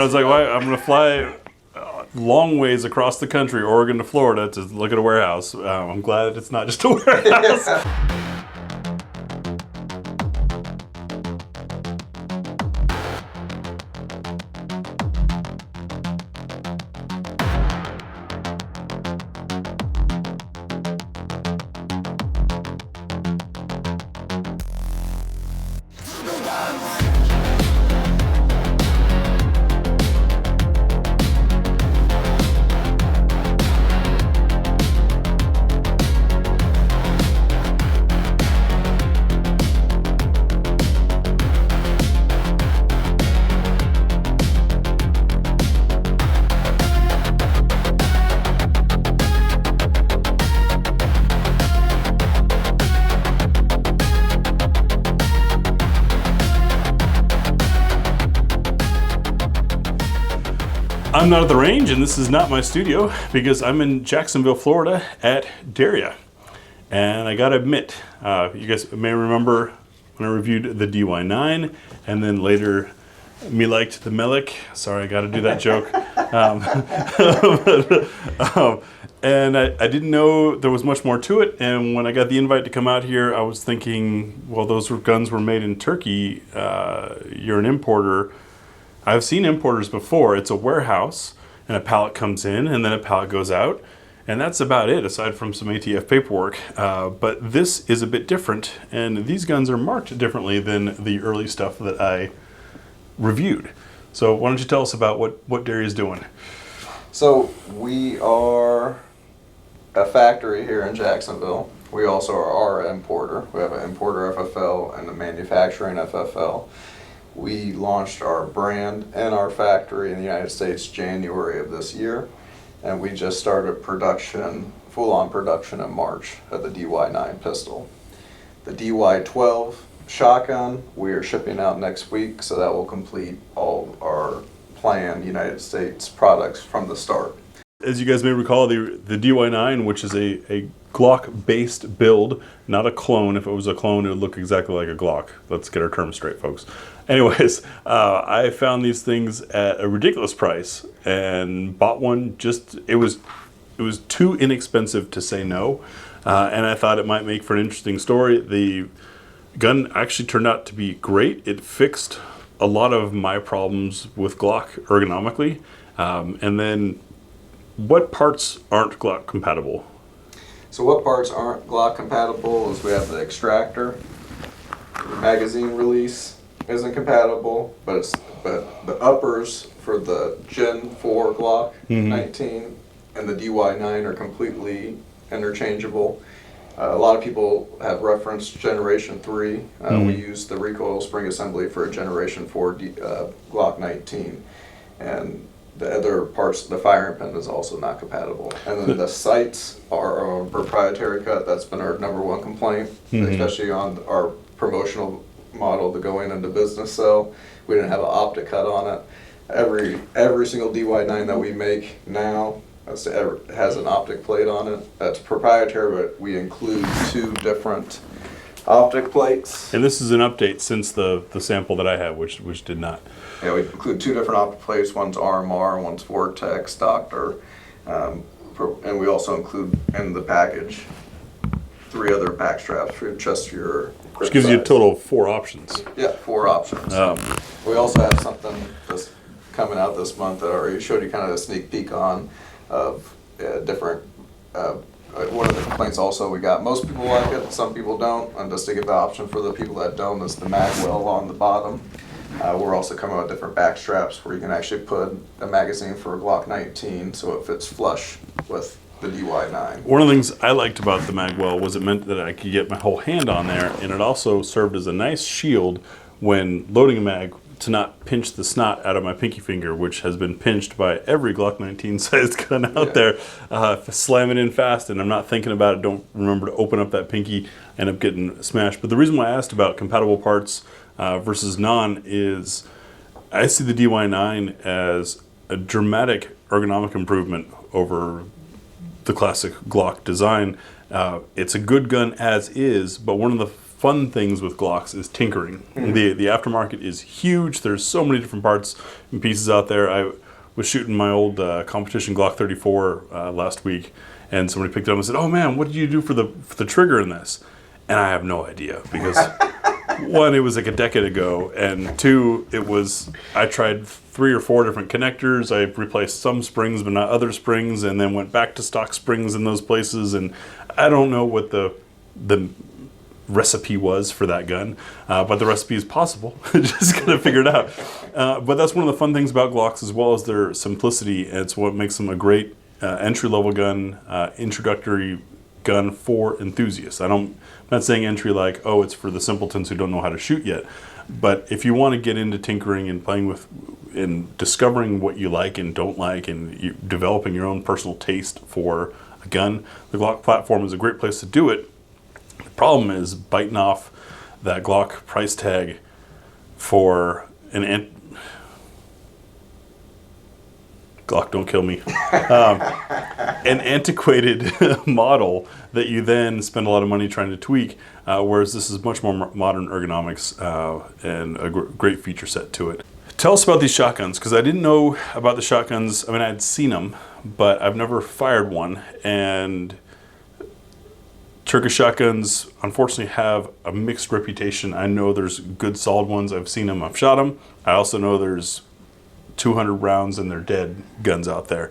I was like, well, I'm going to fly long ways across the country, Oregon to Florida, to look at a warehouse. I'm glad it's not just a warehouse. I'm not at the range, and this is not my studio because I'm in Jacksonville, Florida at Derya. And I gotta admit, you guys may remember when I reviewed the DY9 and then later me liked the Melik. Sorry, I gotta do that joke. And I didn't know there was much more to it. And when I got the invite to come out here, I was thinking, well, those guns were made in Turkey. You're an importer. I've seen importers before. It's a warehouse and a pallet comes in and then a pallet goes out, and that's about it aside from some ATF paperwork. But this is a bit different, and these guns are marked differently than the early stuff that I reviewed. So why don't you tell us about what Derya is doing? So we are a factory here in Jacksonville. We also are an importer. We have an importer FFL and a manufacturing FFL. We launched our brand and our factory in the United States January of this year, and we just started production, full-on production in March of the DY9 pistol. The DY12 shotgun we are shipping out next week, so that will complete all our planned United States products from the start. As you guys may recall, the DY9, which is a Glock-based build, not a clone. If it was a clone, it would look exactly like a Glock. Let's get our terms straight, folks. Anyways, I found these things at a ridiculous price and bought one. It was too inexpensive to say no, and I thought it might make for an interesting story. The gun actually turned out to be great. It fixed a lot of my problems with Glock ergonomically, and then what parts aren't Glock compatible? So what parts aren't Glock compatible is we have the extractor, the magazine release isn't compatible, but the uppers for the Gen 4 Glock 19 and the DY9 are completely interchangeable. A lot of people have referenced Generation 3. We use the recoil spring assembly for a Generation 4 Glock 19. And the other parts, the firing pin is also not compatible. And then the sights are a proprietary cut. That's been our #1 complaint, especially on our promotional model, the going into business cell. We didn't have an optic cut on it. Every single DY9 that we make now has an optic plate on it. That's proprietary, but we include 2 different optic plates. And this is an update since the sample that I had, which did not. Yeah, we include 2 different optic plates. One's RMR, one's Vortex, Doctor, and we also include in the package 3 other back straps for just your grip Which gives you a size. total of 4 options. Yeah, 4 options. We also have something that's coming out this month that I already showed you kind of a sneak peek on of different. One of the complaints also we got, most people like it, some people don't, and just to give the option for the people that don't is the mag well on the bottom. We're also coming with different back straps where you can actually put a magazine for a Glock 19 so it fits flush with the DY9. One of the things I liked about the magwell was it meant that I could get my whole hand on there, and it also served as a nice shield when loading a mag to not pinch the snot out of my pinky finger, which has been pinched by every Glock 19 sized gun out there. If I slam it in fast and I'm not thinking about it, don't remember to open up that pinky, end up getting smashed. But the reason why I asked about compatible parts versus non is I see the DY9 as a dramatic ergonomic improvement over the classic Glock design. It's a good gun as is, but one of the fun things with Glocks is tinkering. The aftermarket is huge. There's so many different parts and pieces out there. I was shooting my old competition Glock 34 last week, and somebody picked it up and said, "Oh man, what did you do for the trigger in this?" And I have no idea, because one, it was like a decade ago, and two, I tried 3 or 4 different connectors. I replaced some springs but not other springs, and then went back to stock springs in those places, and I don't know what the recipe was for that gun, but the recipe is possible. Just gotta figure it out. But that's one of the fun things about Glocks, as well as their simplicity. It's what makes them a great entry-level gun, introductory gun for enthusiasts. I'm not saying entry like, oh, it's for the simpletons who don't know how to shoot yet. But if you want to get into tinkering and playing with and discovering what you like and don't like, and developing your own personal taste for a gun, the Glock platform is a great place to do it. The problem is biting off that Glock price tag for Glock, don't kill me. An antiquated model that you then spend a lot of money trying to tweak, whereas this is much more modern ergonomics and a great feature set to it. Tell us about these shotguns, because I didn't know about the shotguns. I mean, I'd seen them, but I've never fired one. And Turkish shotguns, unfortunately, have a mixed reputation. I know there's good solid ones. I've seen them. I've shot them. I also know there's 200 rounds and they're dead guns out there.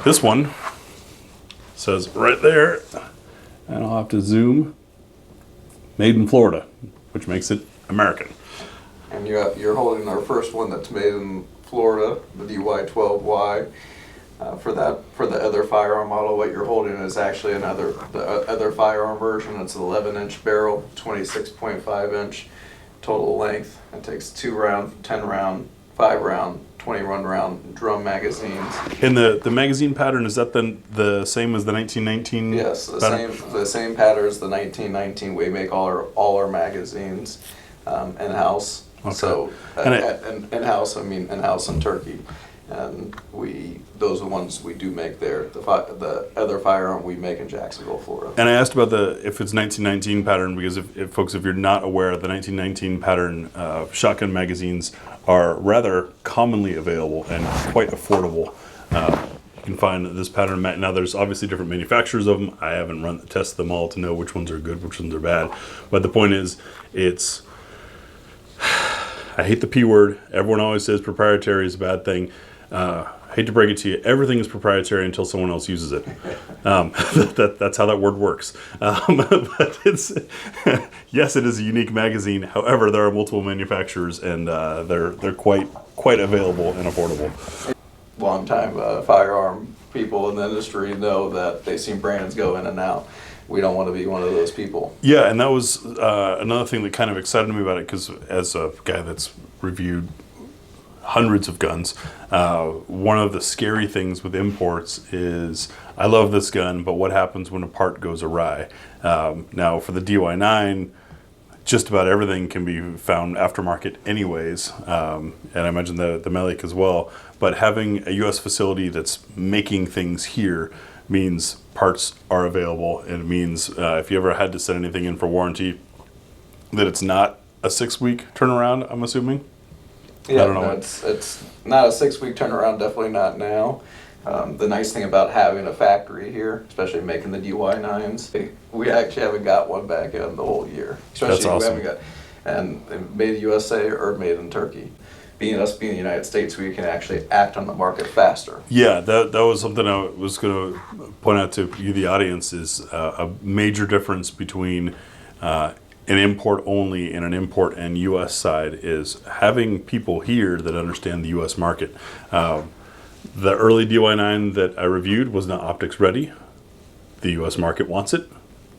This one says right there, and I'll have to zoom, made in Florida, which makes it American. And you're holding our first one that's made in Florida, the DY12Y. For the other firearm model, what you're holding is actually the other firearm version. It's an 11-inch barrel, 26.5 inch total length. It takes 2 round, 10 round, 5 round, 21 round drum magazines. And the magazine pattern, is that the same as the 1919? Yes, pattern? the same pattern as the 1919. We make all our magazines in-house. Okay. So in-house, I mean in-house in Turkey. And those are the ones we do make there. The other firearm we make in Jacksonville, Florida. And I asked about if it's 1919 pattern, because if you're not aware, the 1919 pattern shotgun magazines are rather commonly available and quite affordable. You can find this pattern. Now, there's obviously different manufacturers of them. I haven't tested them all to know which ones are good, which ones are bad. But the point is, I hate the P word. Everyone always says proprietary is a bad thing. I hate to break it to you, everything is proprietary until someone else uses it. That's how that word works. But yes, it is a unique magazine. However, there are multiple manufacturers, and they're quite available and affordable. Long-time firearm people in the industry know that they've seen brands go in and out. We don't want to be one of those people. Yeah, and that was another thing that kind of excited me about it, because as a guy that's reviewed hundreds of guns, one of the scary things with imports is, I love this gun, but what happens when a part goes awry? Now, for the DY9, just about everything can be found aftermarket anyways, and I imagine the Melic as well. But having a U.S. facility that's making things here means parts are available, and it means if you ever had to send anything in for warranty, that it's not a 6-week turnaround, I'm assuming. Yeah, I don't know. It's not a 6-week turnaround, definitely not now. The nice thing about having a factory here, especially making the DY9s, we actually haven't got one back in the whole year. Especially That's awesome. We haven't got, and made in USA or made in Turkey. Being the United States, we can actually act on the market faster. Yeah, that was something I was going to point out to you, the audience, is a major difference between an import only and an import and U.S. side is having people here that understand the U.S. market. The early DY9 that I reviewed was not optics ready. The U.S. market wants it.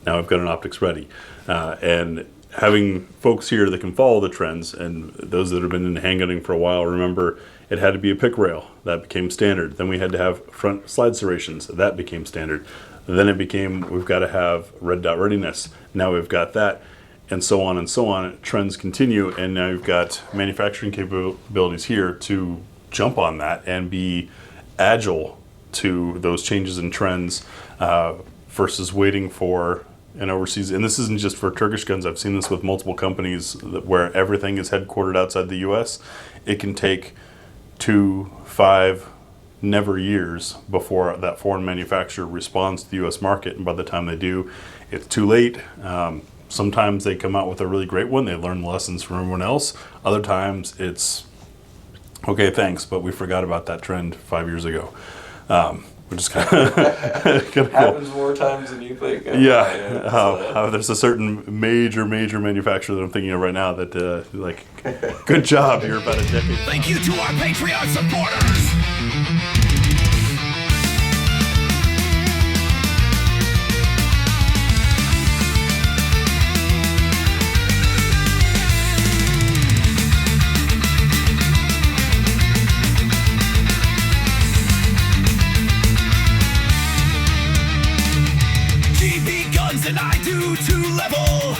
Now I've got an optics ready. And having folks here that can follow the trends, and those that have been in handgunning for a while, remember it had to be a pick rail. That became standard. Then we had to have front slide serrations. That became standard. Then it became, we've got to have red dot readiness. Now we've got that, and so on and so on. Trends continue, and now you've got manufacturing capabilities here to jump on that and be agile to those changes in trends, versus waiting for and overseas, and this isn't just for Turkish guns. I've seen this with multiple companies where everything is headquartered outside the U.S. It can take 2, 5, never years before that foreign manufacturer responds to the U.S. market, and by the time they do, it's too late. Sometimes they come out with a really great one. They learn lessons from everyone else. Other times it's, okay, thanks, but we forgot about that trend 5 years ago. Which is kind of Happens more times than you think. There's a certain major manufacturer that I'm thinking of right now that, good job, you're about a decade. Thank you to our Patreon supporters. And I do to level.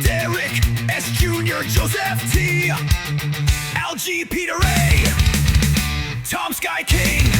Derek S. Jr., Joseph T. Algie, Peter A. Tom Sky King.